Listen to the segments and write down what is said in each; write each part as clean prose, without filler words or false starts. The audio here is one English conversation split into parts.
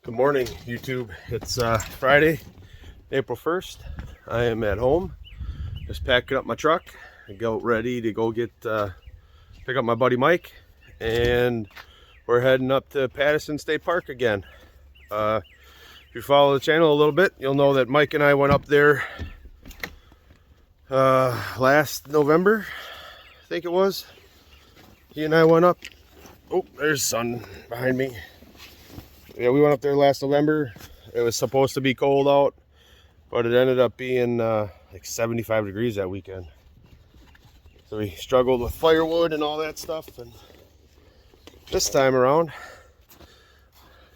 Good morning, YouTube. It's Friday, April 1st. I am at home, just packing up my truck and go ready to go get pick up my buddy Mike, and we're heading up to Pattison State Park again. If you follow the channel a little bit, you'll know that Mike and I went up there last November, I think it was. He and I went up. Oh, there's sun behind me. Yeah, we went up there last November. It was supposed to be cold out, but it ended up being like 75 degrees that weekend. So we struggled with firewood and all that stuff. And this time around,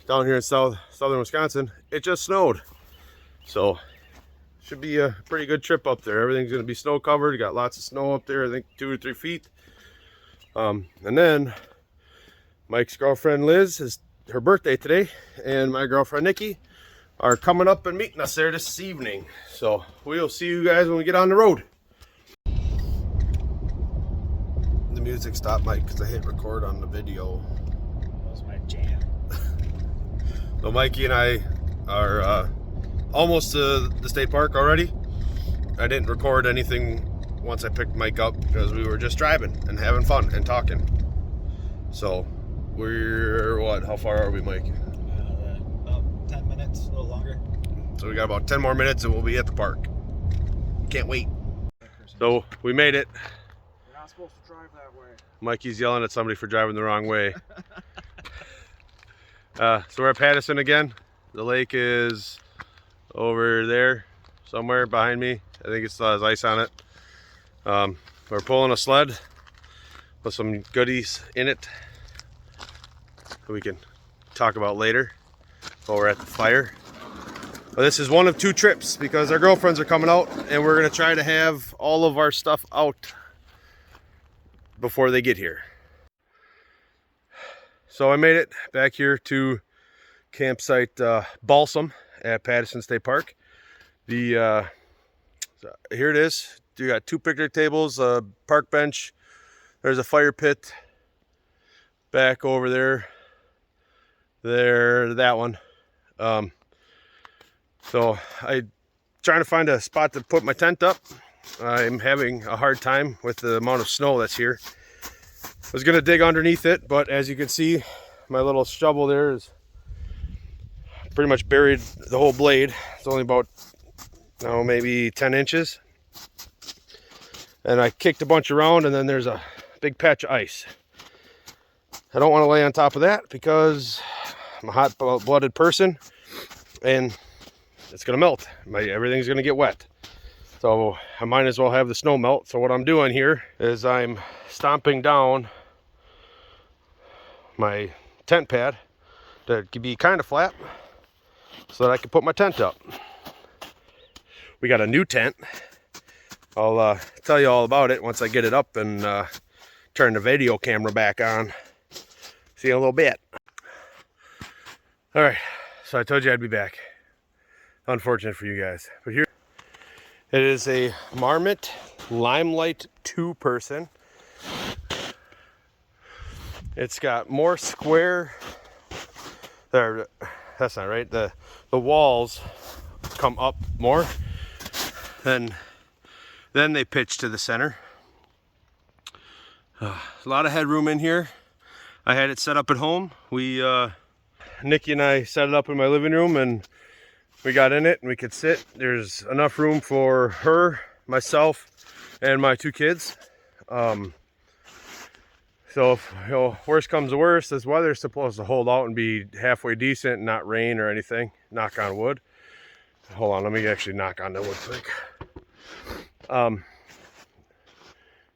down here in southern Wisconsin, it just snowed. So should be a pretty good trip up there. Everything's going to be snow covered. Got lots of snow up there, I think 2 or 3 feet. And then Mike's girlfriend Liz is her birthday today, and my girlfriend Nikki are coming up and meeting us there this evening. So we'll see you guys when we get on the road. The music stopped, Mike, because I hit record on the video. That was my jam. So Mikey and I are almost to the state park already. I didn't record anything once I picked Mike up because we were just driving and having fun and talking. So we're, what, how far are we, Mike? About 10 minutes, a little longer. So we got about 10 more minutes and we'll be at the park. Can't wait. So we made it. You're not supposed to drive that way. Mikey's yelling at somebody for driving the wrong way. So we're at Pattison again. The lake is over there somewhere behind me. I think it still has ice on it. We're pulling a sled with some goodies in it that we can talk about later while we're at the fire. But this is one of 2 trips because our girlfriends are coming out, and we're going to try to have all of our stuff out before they get here. So I made it back here to campsite Balsam at Pattison State Park. Here it is. You got 2 picnic tables, a park bench. There's a fire pit back over there. That one. So I'm trying to find a spot to put my tent up. I'm having a hard time with the amount of snow that's here. I was gonna dig underneath it, but as you can see, my little shovel there is pretty much buried the whole blade. It's only about, maybe 10 inches. And I kicked a bunch around, and then there's a big patch of ice. I don't want to lay on top of that because I'm a hot-blooded person, and it's going to melt. Everything's going to get wet. So I might as well have the snow melt. So what I'm doing here is I'm stomping down my tent pad to be kind of flat so that I can put my tent up. We got a new tent. I'll tell you all about it once I get it up and turn the video camera back on. See you in a little bit. All right, so I told you I'd be back. Unfortunate for you guys, but here it is, a Marmot Limelight 2-person. It's got more square. There, that's not right. The walls come up more, then they pitch to the center. A lot of headroom in here. I had it set up at home. Nikki and I set it up in my living room, and we got in it and we could sit. There's enough room for her, myself, and my 2 kids. So if worst comes to worst, this weather's supposed to hold out and be halfway decent and not rain or anything. Knock on wood. Hold on, let me actually knock on the wood quick. But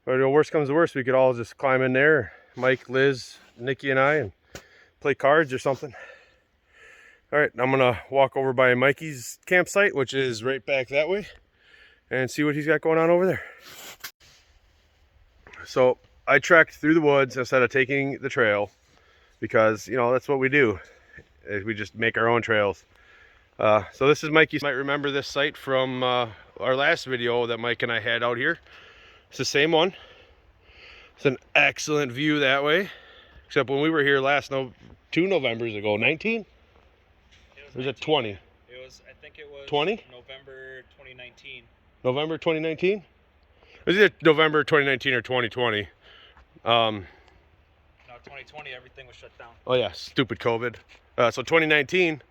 worst comes to worst, we could all just climb in there, Mike, Liz, Nikki, and I, and play cards or something. All right, I'm gonna walk over by Mikey's campsite, which is right back that way, and see what he's got going on over there. So I trekked through the woods instead of taking the trail because, that's what we do. We just make our own trails. So this is Mikey's. You might remember this site from our last video that Mike and I had out here. It's the same one. It's an excellent view that way, except when we were here last 2 Novembers ago, 19? Or is it 20? It was, I think it was 20? November 2019. November 2019? It was either November 2019 or 2020. No, 2020, everything was shut down. Oh yeah, stupid COVID. So 2019,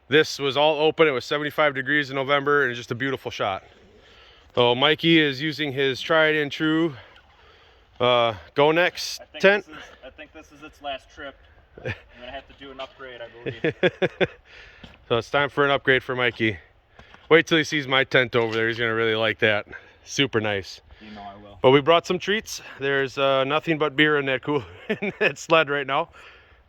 this was all open. It was 75 degrees in November, and it's just a beautiful shot. So Mikey is using his tried and true Go Next tent. I think this is its last trip. I'm gonna have to do an upgrade, I believe. So it's time for an upgrade for Mikey. Wait till he sees my tent over there. He's gonna really like that. Super nice. You know I will. But we brought some treats. There's nothing but beer in that in that sled right now.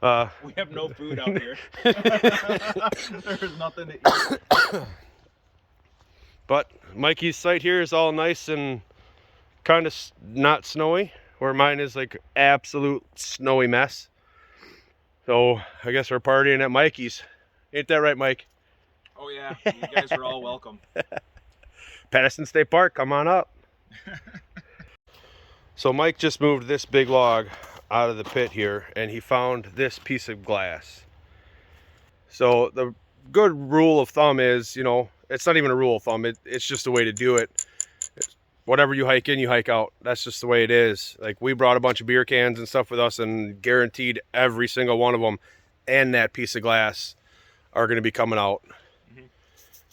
We have no food out here. There's nothing to eat. But Mikey's site here is all nice and kind of not snowy, where mine is like absolute snowy mess. So I guess we're partying at Mikey's. Ain't that right, Mike? Oh yeah, you guys are all welcome. Pattison State Park, come on up. So Mike just moved this big log out of the pit here, and he found this piece of glass. So the good rule of thumb is, you know, it's not even a rule of thumb, it's just a way to do it. Whatever you hike in, you hike out. That's just the way it is. Like, we brought a bunch of beer cans and stuff with us, and guaranteed every single one of them and that piece of glass are going to be coming out.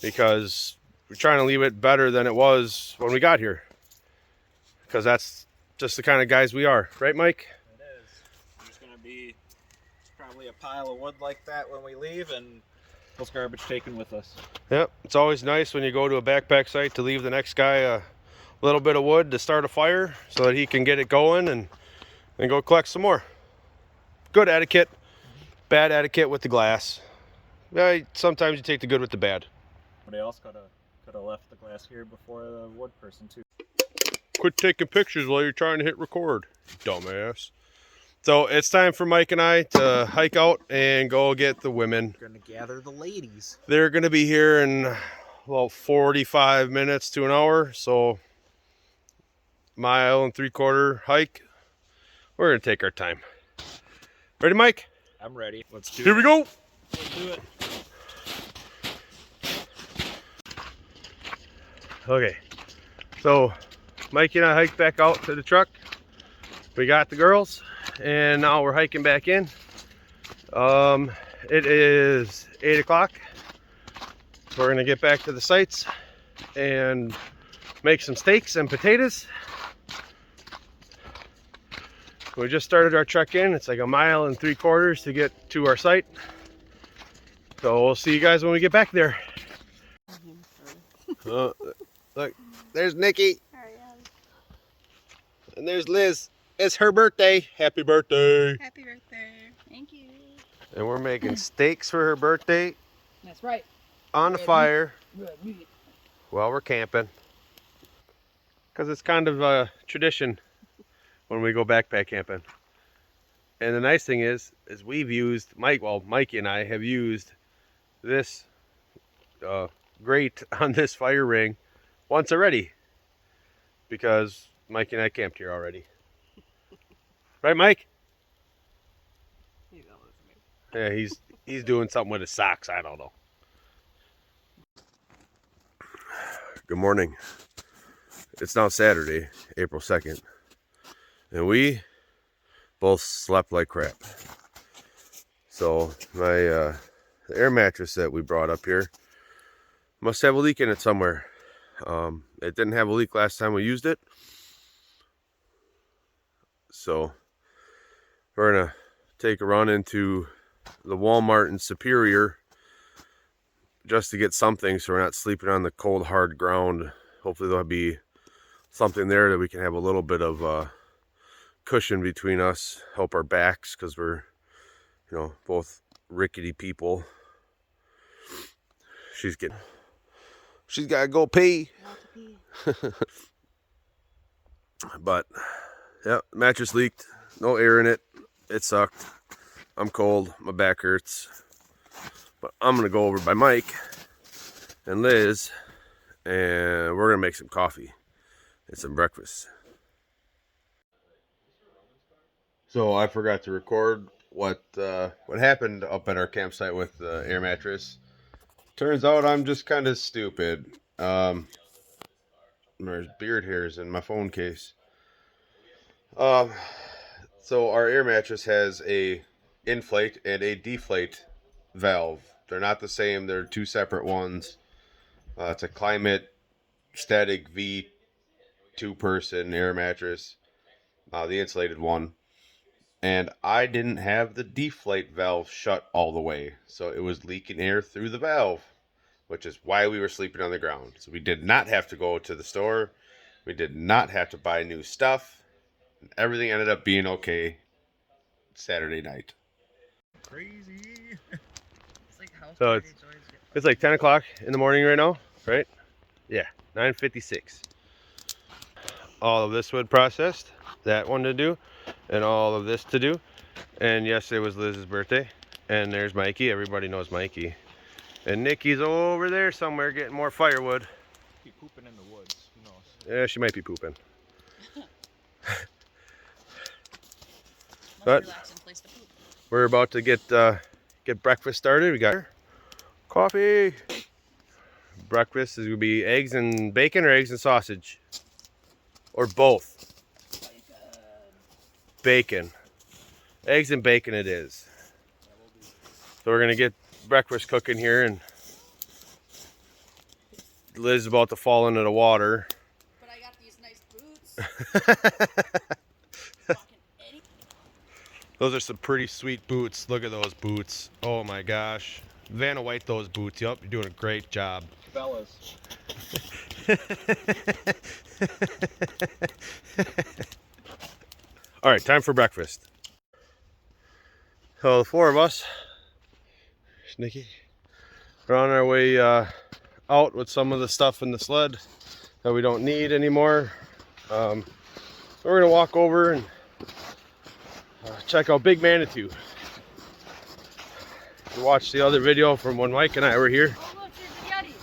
Because we're trying to leave it better than it was when we got here. Because that's just the kind of guys we are. Right, Mike? It is. There's going to be probably a pile of wood like that when we leave, and those garbage taken with us. Yep. It's always nice when you go to a backpack site to leave the next guy a little bit of wood to start a fire so that he can get it going and then go collect some more. Good etiquette. Bad etiquette with the glass. Yeah, sometimes you take the good with the bad. Somebody else could have left the glass here before the wood person too. Quit taking pictures while you're trying to hit record, dumbass. So it's time for Mike and I to hike out and go get the women. We're gonna gather the ladies. They're gonna be here in about 45 minutes to an hour. So 1.75 mile hike. We're gonna take our time. Ready, Mike? I'm ready. Let's do it. Here we go. Let's do it. Okay, so Mikey and I hiked back out to the truck. We got the girls, and now we're hiking back in. It is 8 o'clock. We're gonna get back to the sites and make some steaks and potatoes. We just started our trek in. It's like 1.75 miles to get to our site. So we'll see you guys when we get back there. Look, there's Nikki. And there's Liz. It's her birthday. Happy birthday. Happy birthday. Thank you. And we're making steaks for her birthday That's right. on the fire Red meat. while we're camping. Because it's kind of a tradition when we go backpack camping. And the nice thing is we've used, Mikey and I have used this grate on this fire ring once already. Because Mikey and I camped here already. Right, Mike? He's not listening. Yeah, he's doing something with his socks. I don't know. Good morning. It's now Saturday, April 2nd. And we both slept like crap. So my the air mattress that we brought up here must have a leak in it somewhere. It didn't have a leak last time we used it. So we're gonna take a run into the Walmart in Superior just to get something so we're not sleeping on the cold hard ground. Hopefully there'll be something there that we can have a little bit of cushion between us, help our backs, because we're, you know, both rickety people. She's gotta go pee. But yeah, mattress leaked, no air in it. It sucked. I'm cold, my back hurts. But I'm gonna go over by Mike and Liz, and we're gonna make some coffee and some breakfast. So I forgot to record what happened up at our campsite with the air mattress. Turns out I'm just kind of stupid. There's beard hairs in my phone case. Um, so our air mattress has a inflate and a deflate valve. They're not the same. They're two separate ones. It's a Climate Static V two-person air mattress, the insulated one. And I didn't have the deflate valve shut all the way, so it was leaking air through the valve, which is why we were sleeping on the ground. So we did not have to go to the store. We did not have to buy new stuff. Everything ended up being okay Saturday night. Crazy. It's like house So it's like 10 o'clock in the morning right now, right? Yeah, 9:56. All of this wood processed, that one to do, and all of this to do. And yes, it was Liz's birthday. And there's Mikey. Everybody knows Mikey. And Nikki's over there somewhere getting more firewood. Be pooping in the woods. Who knows? Yeah, she might be pooping. But place to poop. We're about to get breakfast started. We got coffee. Breakfast is gonna be eggs and bacon or eggs and sausage, or both. Bacon. Eggs and bacon it is. So we're gonna get breakfast cooking here, and Liz is about to fall into the water. But I got these nice boots. Those are some pretty sweet boots. Look at those boots. Oh my gosh. Vanna White those boots. Yup, you're doing a great job. Fellas. All right, time for breakfast. So the four of us, Nikki, we're on our way out with some of the stuff in the sled that we don't need anymore. So we're gonna walk over and check out Big Manitou. You watched the other video from when Mike and I were here. Oh, look, there's a Yeti.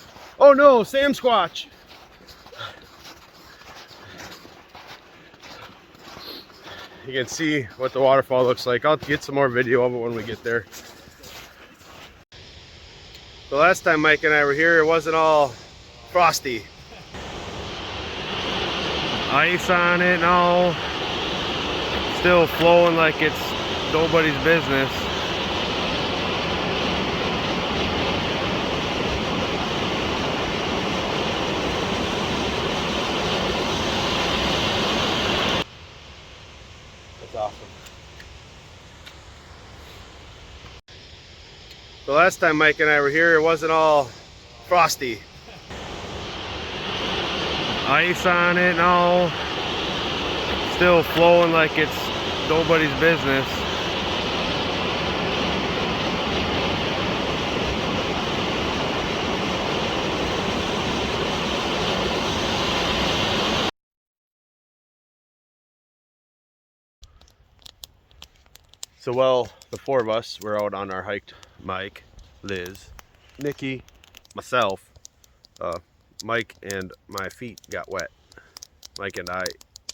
Oh no, Sam Squatch! You can see what the waterfall looks like. I'll get some more video of it when we get there. The last time Mike and I were here, it wasn't all frosty. Ice on it now. Still flowing like it's nobody's business. That's awesome. The last time Mike and I were here, it wasn't all frosty. Ice on it now. Still flowing like it's nobody's business. So, well, the four of us were out on our hike. Mike, Liz, Nikki, myself. Mike and my feet got wet. Mike and I,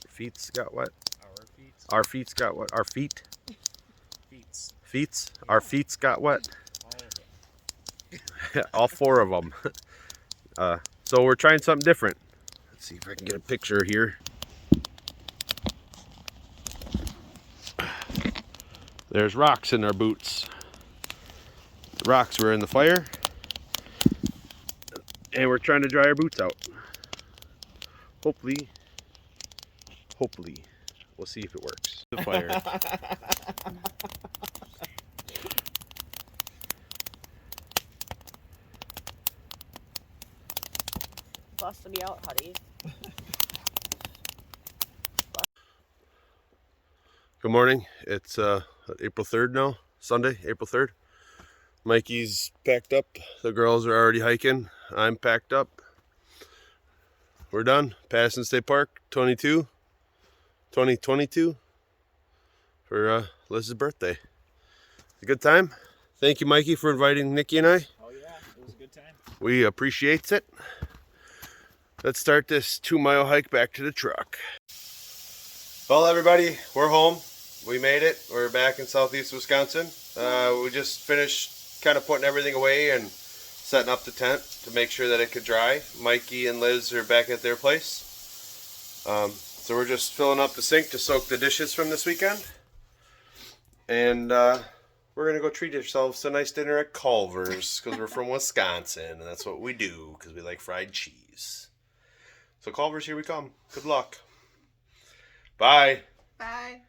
feet got wet. Our feet got wet. Our feet. Feets. Feet. Yeah. Our feet got wet. All of them. All four of them. So we're trying something different. Let's see if I can get a picture here. There's rocks in our boots. The rocks were in the fire. And we're trying to dry our boots out. Hopefully, we'll see if it works. The fire. Busted me out, honey. Good morning. It's April 3rd now. Sunday, April 3rd. Mikey's packed up. The girls are already hiking. I'm packed up. We're done. Pattison State Park 2022 for Liz's birthday. It's a good time. Thank you, Mikey, for inviting Nikki and I. Oh yeah, it was a good time. We appreciate it. Let's start this 2-mile hike back to the truck. Well, everybody, we're home. We made it. We're back in southeast Wisconsin. We just finished kind of putting everything away and setting up the tent to make sure that it could dry. Mikey and Liz are back at their place. So we're just filling up the sink to soak the dishes from this weekend. And we're going to go treat ourselves to a nice dinner at Culver's because we're from Wisconsin. And that's what we do because we like fried cheese. So Culver's, here we come. Good luck. Bye. Bye.